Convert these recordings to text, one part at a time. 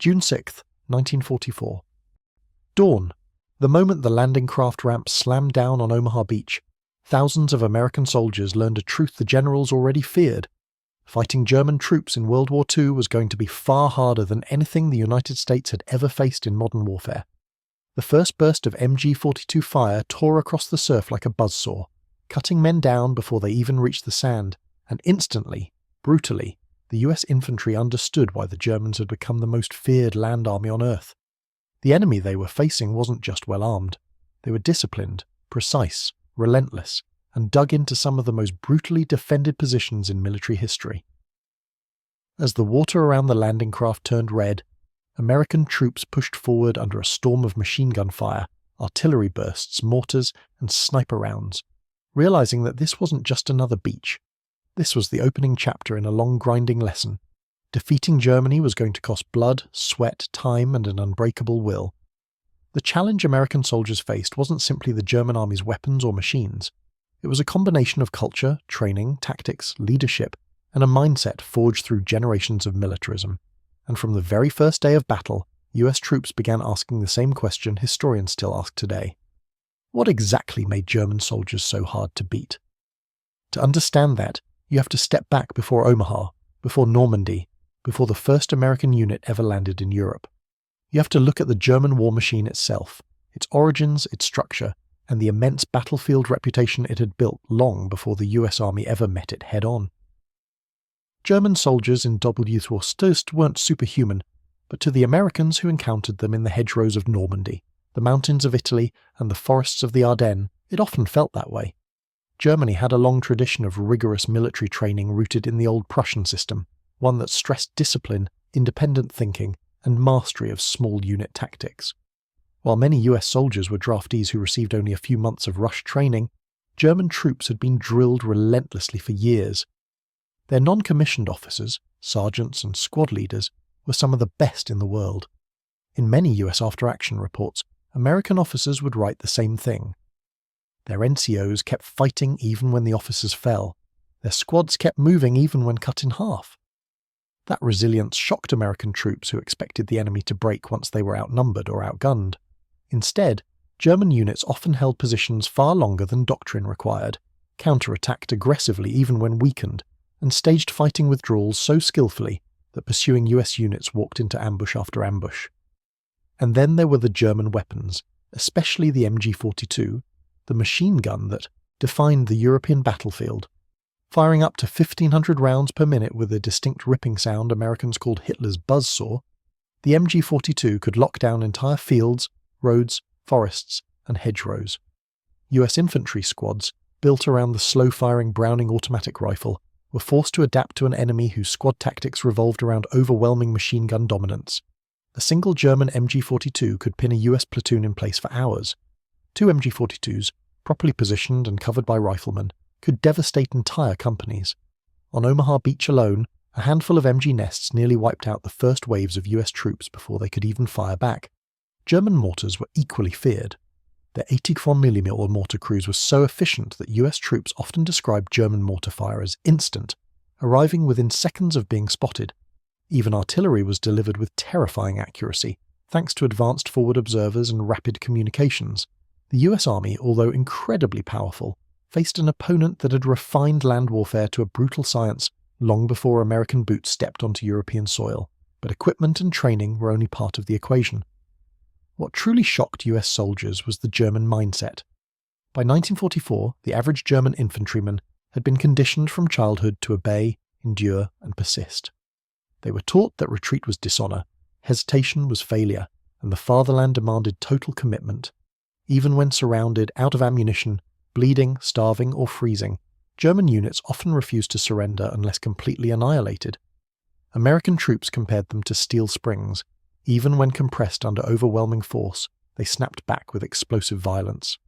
June 6, 1944. Dawn. The moment the landing craft ramp slammed down on Omaha Beach, thousands of American soldiers learned a truth the generals already feared. Fighting German troops in World War II was going to be far harder than anything the United States had ever faced in modern warfare. The first burst of MG-42 fire tore across the surf like a buzzsaw, cutting men down before they even reached the sand, and instantly, brutally, the US infantry understood why the Germans had become the most feared land army on Earth. The enemy they were facing wasn't just well armed. They were disciplined, precise, relentless, and dug into some of the most brutally defended positions in military history. As the water around the landing craft turned red, American troops pushed forward under a storm of machine gun fire, artillery bursts, mortars, and sniper rounds, realizing that this wasn't just another beach. This was the opening chapter in a long grinding lesson. Defeating Germany was going to cost blood, sweat, time, and an unbreakable will. The challenge American soldiers faced wasn't simply the German army's weapons or machines. It was a combination of culture, training, tactics, leadership, and a mindset forged through generations of militarism. And from the very first day of battle, US troops began asking the same question historians still ask today. What exactly made German soldiers so hard to beat? To understand that, you have to step back before Omaha, before Normandy, before the first American unit ever landed in Europe. You have to look at the German war machine itself, its origins, its structure, and the immense battlefield reputation it had built long before the US Army ever met it head-on. German soldiers in WWII weren't superhuman, but to the Americans who encountered them in the hedgerows of Normandy, the mountains of Italy, and the forests of the Ardennes, it often felt that way. Germany had a long tradition of rigorous military training rooted in the old Prussian system, one that stressed discipline, independent thinking, and mastery of small unit tactics. While many US soldiers were draftees who received only a few months of rush training, German troops had been drilled relentlessly for years. Their non-commissioned officers, sergeants and squad leaders, were some of the best in the world. In many US after-action reports, American officers would write the same thing. Their NCOs kept fighting even when the officers fell. Their squads kept moving even when cut in half. That resilience shocked American troops who expected the enemy to break once they were outnumbered or outgunned. Instead, German units often held positions far longer than doctrine required, counter-attacked aggressively even when weakened, and staged fighting withdrawals so skillfully that pursuing US units walked into ambush after ambush. And then there were the German weapons, especially the MG-42, the machine gun that defined the European battlefield. Firing up to 1,500 rounds per minute with a distinct ripping sound Americans called Hitler's buzzsaw, the MG-42 could lock down entire fields, roads, forests, and hedgerows. US infantry squads, built around the slow-firing Browning automatic rifle, were forced to adapt to an enemy whose squad tactics revolved around overwhelming machine gun dominance. A single German MG-42 could pin a US platoon in place for hours. Two MG-42s, properly positioned and covered by riflemen, could devastate entire companies. On Omaha Beach alone, a handful of MG nests nearly wiped out the first waves of US troops before they could even fire back. German mortars were equally feared. Their 84mm mortar crews were so efficient that US troops often described German mortar fire as instant, arriving within seconds of being spotted. Even artillery was delivered with terrifying accuracy, thanks to advanced forward observers and rapid communications. The US Army, although incredibly powerful, faced an opponent that had refined land warfare to a brutal science long before American boots stepped onto European soil, but equipment and training were only part of the equation. What truly shocked US soldiers was the German mindset. By 1944, the average German infantryman had been conditioned from childhood to obey, endure, and persist. They were taught that retreat was dishonor, hesitation was failure, and the fatherland demanded total commitment. Even when surrounded, out of ammunition, bleeding, starving, or freezing, German units often refused to surrender unless completely annihilated. American troops compared them to steel springs. Even when compressed under overwhelming force, they snapped back with explosive violence.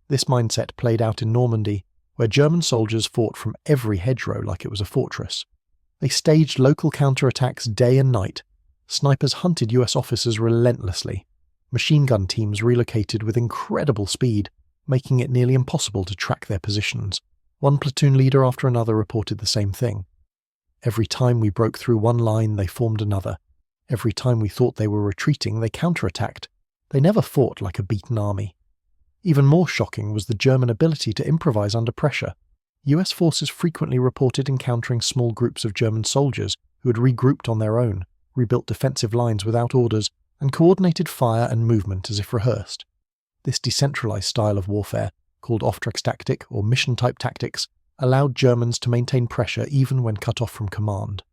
This mindset played out in Normandy, where German soldiers fought from every hedgerow like it was a fortress. They staged local counterattacks day and night. Snipers hunted US officers relentlessly. Machine gun teams relocated with incredible speed, making it nearly impossible to track their positions. One platoon leader after another reported the same thing. Every time we broke through one line, they formed another. Every time we thought they were retreating, they counterattacked. They never fought like a beaten army. Even more shocking was the German ability to improvise under pressure. US forces frequently reported encountering small groups of German soldiers who had regrouped on their own, rebuilt defensive lines without orders, and coordinated fire and movement as if rehearsed. This decentralized style of warfare, called Auftragstactik or mission-type tactics, allowed Germans to maintain pressure even when cut off from command.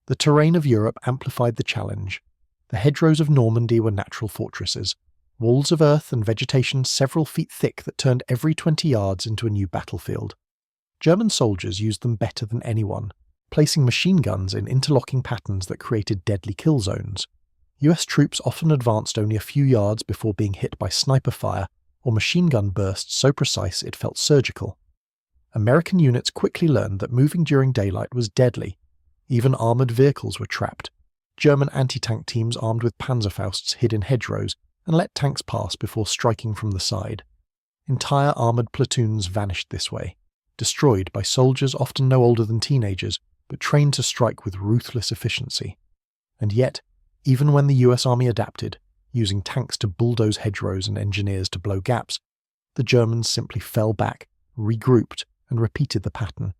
The terrain of Europe amplified the challenge. The hedgerows of Normandy were natural fortresses, walls of earth and vegetation several feet thick that turned every 20 yards into a new battlefield. German soldiers used them better than anyone, placing machine guns in interlocking patterns that created deadly kill zones. US troops often advanced only a few yards before being hit by sniper fire or machine gun bursts so precise it felt surgical. American units quickly learned that moving during daylight was deadly. Even armoured vehicles were trapped. German anti-tank teams armed with Panzerfausts hid in hedgerows and let tanks pass before striking from the side. Entire armoured platoons vanished this way, destroyed by soldiers often no older than teenagers, but trained to strike with ruthless efficiency. And yet, even when the US Army adapted, using tanks to bulldoze hedgerows and engineers to blow gaps, the Germans simply fell back, regrouped, and repeated the pattern.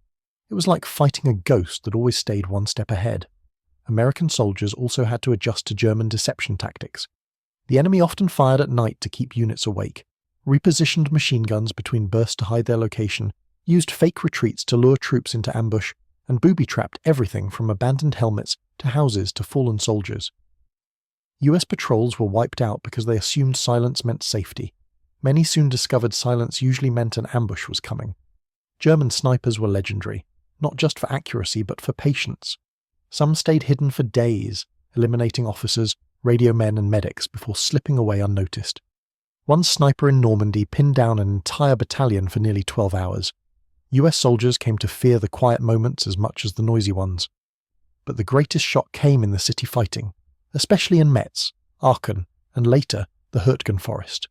It was like fighting a ghost that always stayed one step ahead. American soldiers also had to adjust to German deception tactics. The enemy often fired at night to keep units awake, repositioned machine guns between bursts to hide their location, used fake retreats to lure troops into ambush, and booby-trapped everything from abandoned helmets to houses to fallen soldiers. US patrols were wiped out because they assumed silence meant safety. Many soon discovered silence usually meant an ambush was coming. German snipers were legendary, not just for accuracy but for patience. Some stayed hidden for days, eliminating officers, radio men and medics before slipping away unnoticed. One sniper in Normandy pinned down an entire battalion for nearly 12 hours. US soldiers came to fear the quiet moments as much as the noisy ones. But the greatest shock came in the city fighting, especially in Metz, Aachen, and later the Hürtgen Forest.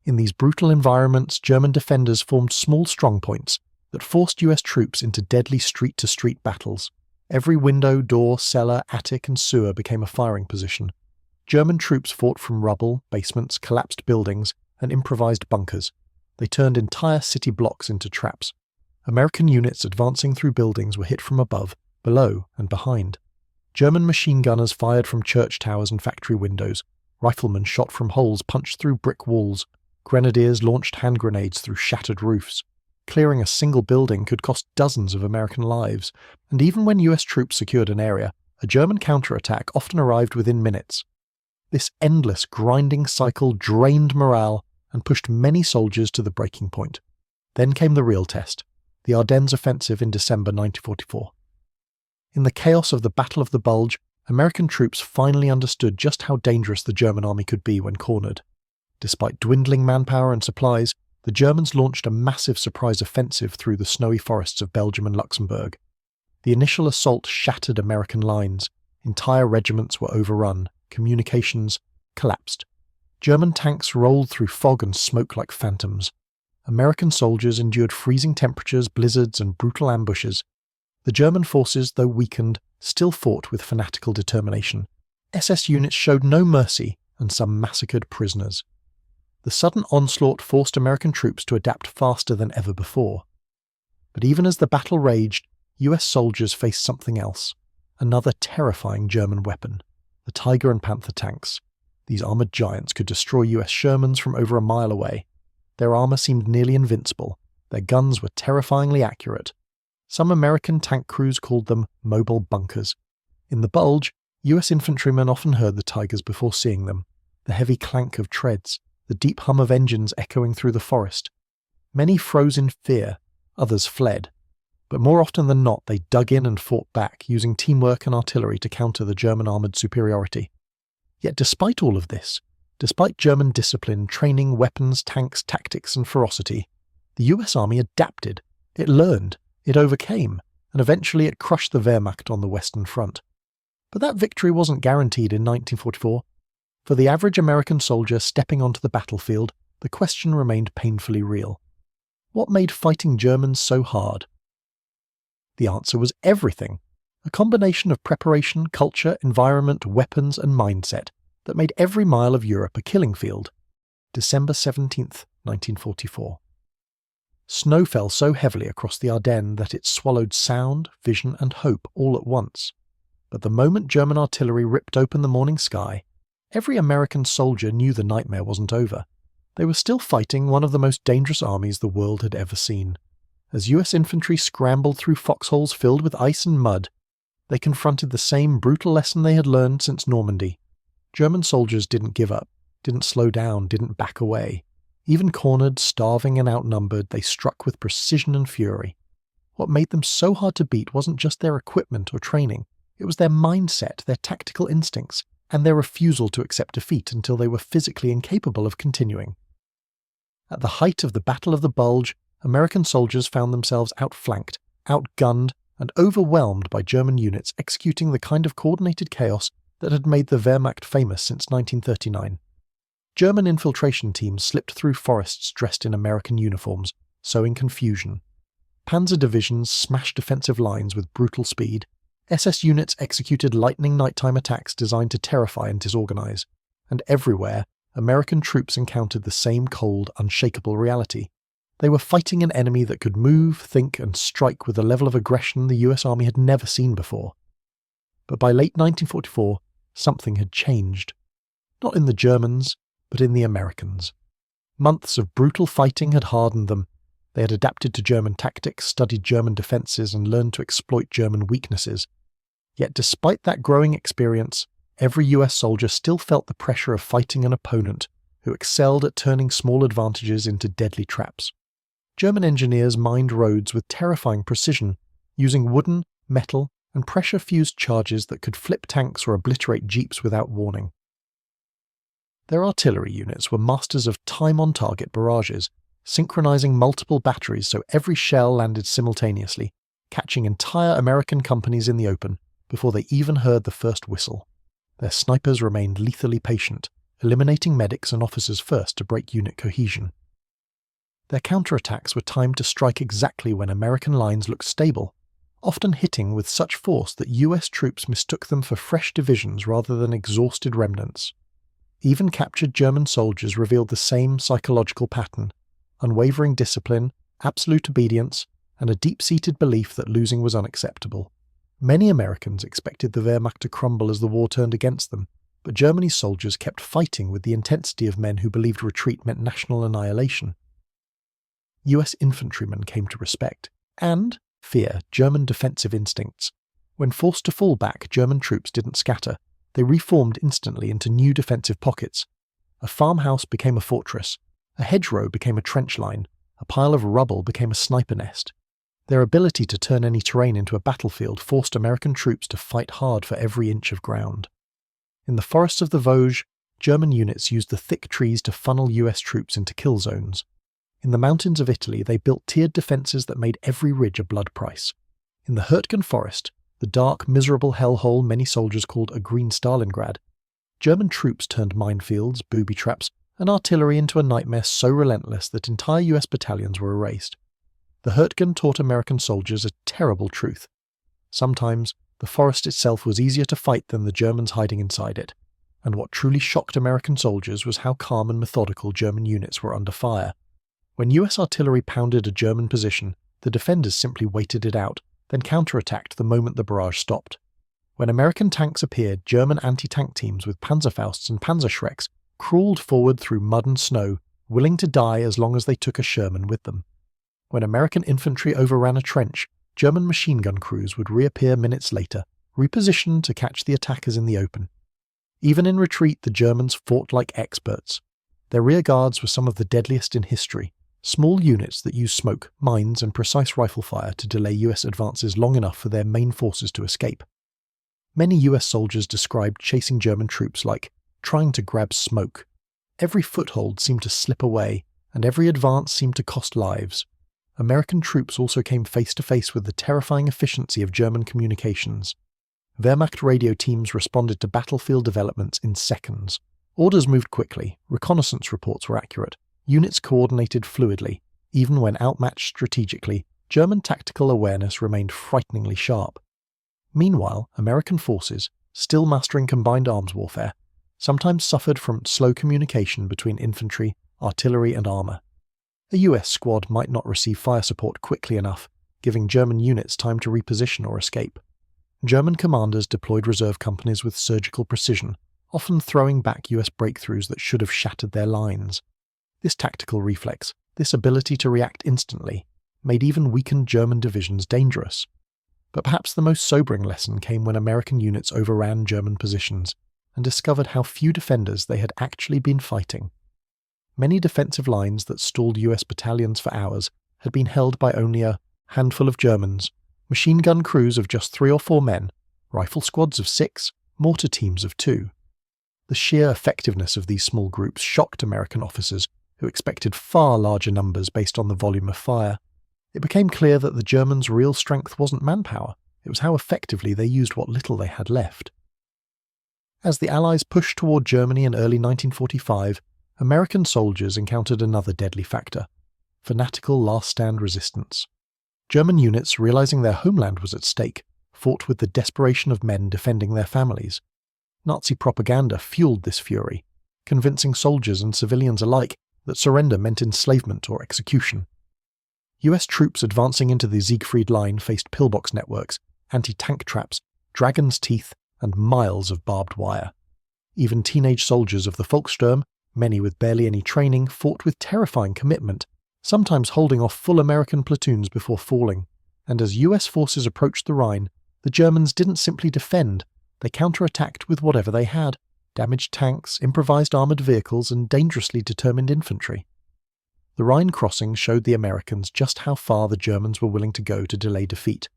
In these brutal environments, German defenders formed small strongpoints that forced US troops into deadly street-to-street battles. Every window, door, cellar, attic, and sewer became a firing position. German troops fought from rubble, basements, collapsed buildings, and improvised bunkers. They turned entire city blocks into traps. American units advancing through buildings were hit from above, below, and behind. German machine gunners fired from church towers and factory windows. Riflemen shot from holes punched through brick walls. Grenadiers launched hand grenades through shattered roofs. Clearing a single building could cost dozens of American lives, and even when US troops secured an area, a German counterattack often arrived within minutes. This endless grinding cycle drained morale and pushed many soldiers to the breaking point. Then came the real test, the Ardennes offensive in December 1944. In the chaos of the Battle of the Bulge, American troops finally understood just how dangerous the German army could be when cornered. Despite dwindling manpower and supplies, the Germans launched a massive surprise offensive through the snowy forests of Belgium and Luxembourg. The initial assault shattered American lines. Entire regiments were overrun. Communications collapsed. German tanks rolled through fog and smoke like phantoms. American soldiers endured freezing temperatures, blizzards, and brutal ambushes. The German forces, though weakened, still fought with fanatical determination. SS units showed no mercy, and some massacred prisoners. The sudden onslaught forced American troops to adapt faster than ever before. But even as the battle raged, US soldiers faced something else, another terrifying German weapon, the Tiger and Panther tanks. These armoured giants could destroy US Shermans from over a mile away. Their armour seemed nearly invincible. Their guns were terrifyingly accurate. Some American tank crews called them mobile bunkers. In the Bulge, US infantrymen often heard the Tigers before seeing them, the heavy clank of treads, the deep hum of engines echoing through the forest. Many froze in fear, others fled. But more often than not, they dug in and fought back, using teamwork and artillery to counter the German armoured superiority. Yet despite all of this, despite German discipline, training, weapons, tanks, tactics, and ferocity, the US Army adapted. It learned, it overcame, and eventually it crushed the Wehrmacht on the Western Front. But that victory wasn't guaranteed in 1944. For the average American soldier stepping onto the battlefield, the question remained painfully real. What made fighting Germans so hard? The answer was everything. A combination of preparation, culture, environment, weapons, and mindset that made every mile of Europe a killing field. December 17th, 1944. Snow fell so heavily across the Ardennes that it swallowed sound, vision, and hope all at once. But the moment German artillery ripped open the morning sky, every American soldier knew the nightmare wasn't over. They were still fighting one of the most dangerous armies the world had ever seen. As US infantry scrambled through foxholes filled with ice and mud, they confronted the same brutal lesson they had learned since Normandy. German soldiers didn't give up, didn't slow down, didn't back away. Even cornered, starving, and outnumbered, they struck with precision and fury. What made them so hard to beat wasn't just their equipment or training. It was their mindset, their tactical instincts, and their refusal to accept defeat until they were physically incapable of continuing. At the height of the Battle of the Bulge, American soldiers found themselves outflanked, outgunned, and overwhelmed by German units executing the kind of coordinated chaos that had made the Wehrmacht famous since 1939. German infiltration teams slipped through forests dressed in American uniforms, sowing confusion. Panzer divisions smashed defensive lines with brutal speed. SS units executed lightning nighttime attacks designed to terrify and disorganize. And everywhere, American troops encountered the same cold, unshakable reality. They were fighting an enemy that could move, think, and strike with a level of aggression the US Army had never seen before. But by late 1944, something had changed. Not in the Germans, but in the Americans. Months of brutal fighting had hardened them. They had adapted to German tactics, studied German defenses, and learned to exploit German weaknesses. Yet despite that growing experience, every US soldier still felt the pressure of fighting an opponent who excelled at turning small advantages into deadly traps. German engineers mined roads with terrifying precision, using wooden, metal, and pressure-fused charges that could flip tanks or obliterate jeeps without warning. Their artillery units were masters of time-on-target barrages, synchronizing multiple batteries so every shell landed simultaneously, catching entire American companies in the open before they even heard the first whistle. Their snipers remained lethally patient, eliminating medics and officers first to break unit cohesion. Their counterattacks were timed to strike exactly when American lines looked stable, often hitting with such force that US troops mistook them for fresh divisions rather than exhausted remnants. Even captured German soldiers revealed the same psychological pattern: unwavering discipline, absolute obedience, and a deep-seated belief that losing was unacceptable. Many Americans expected the Wehrmacht to crumble as the war turned against them, but Germany's soldiers kept fighting with the intensity of men who believed retreat meant national annihilation. US infantrymen came to respect, and fear, German defensive instincts. When forced to fall back, German troops didn't scatter. They reformed instantly into new defensive pockets. A farmhouse became a fortress. A hedgerow became a trench line. A pile of rubble became a sniper nest. Their ability to turn any terrain into a battlefield forced American troops to fight hard for every inch of ground. In the forests of the Vosges, German units used the thick trees to funnel US troops into kill zones. In the mountains of Italy, they built tiered defences that made every ridge a blood price. In the Hürtgen Forest, the dark, miserable hellhole many soldiers called a green Stalingrad, German troops turned minefields, booby traps, and artillery into a nightmare so relentless that entire US battalions were erased. The Hürtgen taught American soldiers a terrible truth. Sometimes, the forest itself was easier to fight than the Germans hiding inside it, and what truly shocked American soldiers was how calm and methodical German units were under fire. When US artillery pounded a German position, the defenders simply waited it out, then counterattacked the moment the barrage stopped. When American tanks appeared, German anti-tank teams with Panzerfausts and Panzerschrecks crawled forward through mud and snow, willing to die as long as they took a Sherman with them. When American infantry overran a trench, German machine gun crews would reappear minutes later, repositioned to catch the attackers in the open. Even in retreat, the Germans fought like experts. Their rear guards were some of the deadliest in history. Small units that used smoke, mines, and precise rifle fire to delay US advances long enough for their main forces to escape. Many US soldiers described chasing German troops like trying to grab smoke. Every foothold seemed to slip away, and every advance seemed to cost lives. American troops also came face to face with the terrifying efficiency of German communications. Wehrmacht radio teams responded to battlefield developments in seconds. Orders moved quickly, reconnaissance reports were accurate, units coordinated fluidly. Even when outmatched strategically, German tactical awareness remained frighteningly sharp. Meanwhile, American forces, still mastering combined arms warfare, sometimes suffered from slow communication between infantry, artillery and armour. A US squad might not receive fire support quickly enough, giving German units time to reposition or escape. German commanders deployed reserve companies with surgical precision, often throwing back US breakthroughs that should have shattered their lines. This tactical reflex, this ability to react instantly, made even weakened German divisions dangerous. But perhaps the most sobering lesson came when American units overran German positions and discovered how few defenders they had actually been fighting. Many defensive lines that stalled US battalions for hours had been held by only a handful of Germans, machine gun crews of just 3 or 4 men, rifle squads of 6, mortar teams of 2. The sheer effectiveness of these small groups shocked American officers who expected far larger numbers based on the volume of fire. It became clear that the Germans' real strength wasn't manpower, it was how effectively they used what little they had left. As the Allies pushed toward Germany in early 1945, American soldiers encountered another deadly factor: fanatical last-stand resistance. German units, realizing their homeland was at stake, fought with the desperation of men defending their families. Nazi propaganda fueled this fury, convincing soldiers and civilians alike that surrender meant enslavement or execution. US troops advancing into the Siegfried Line faced pillbox networks, anti-tank traps, dragon's teeth, and miles of barbed wire. Even teenage soldiers of the Volkssturm, many with barely any training, fought with terrifying commitment, sometimes holding off full American platoons before falling. And as US forces approached the Rhine, the Germans didn't simply defend, they counterattacked with whatever they had: damaged tanks, improvised armoured vehicles, and dangerously determined infantry. The Rhine crossing showed the Americans just how far the Germans were willing to go to delay defeat.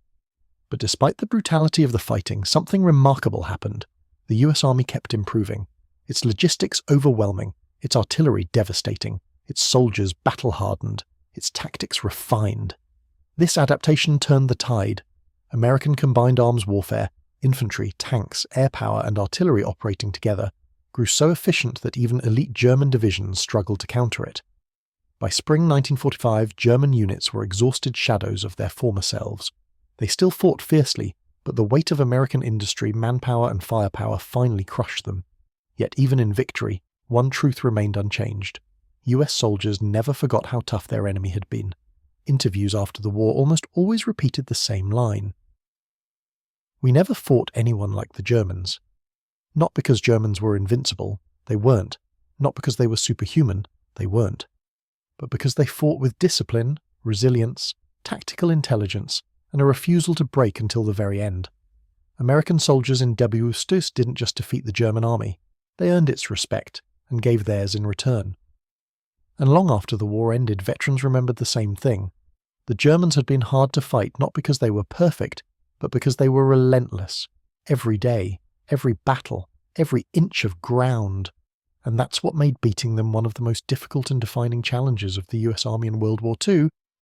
But despite the brutality of the fighting, something remarkable happened. The US Army kept improving, its logistics overwhelming, its artillery devastating, its soldiers battle-hardened, its tactics refined. This adaptation turned the tide. American combined arms warfare, infantry, tanks, air power and artillery operating together, grew so efficient that even elite German divisions struggled to counter it. By spring 1945, German units were exhausted shadows of their former selves. They still fought fiercely, but the weight of American industry, manpower and firepower finally crushed them. Yet even in victory, one truth remained unchanged. US soldiers never forgot how tough their enemy had been. Interviews after the war almost always repeated the same line: "We never fought anyone like the Germans. Not because Germans were invincible, they weren't. Not because they were superhuman, they weren't. But because they fought with discipline, resilience, tactical intelligence, and a refusal to break until the very end. American soldiers in WWII didn't just defeat the German army, they earned its respect, and gave theirs in return." And long after the war ended, veterans remembered the same thing. The Germans had been hard to fight not because they were perfect, but because they were relentless. Every day, every battle, every inch of ground. And that's what made beating them one of the most difficult and defining challenges of the US Army in World War II,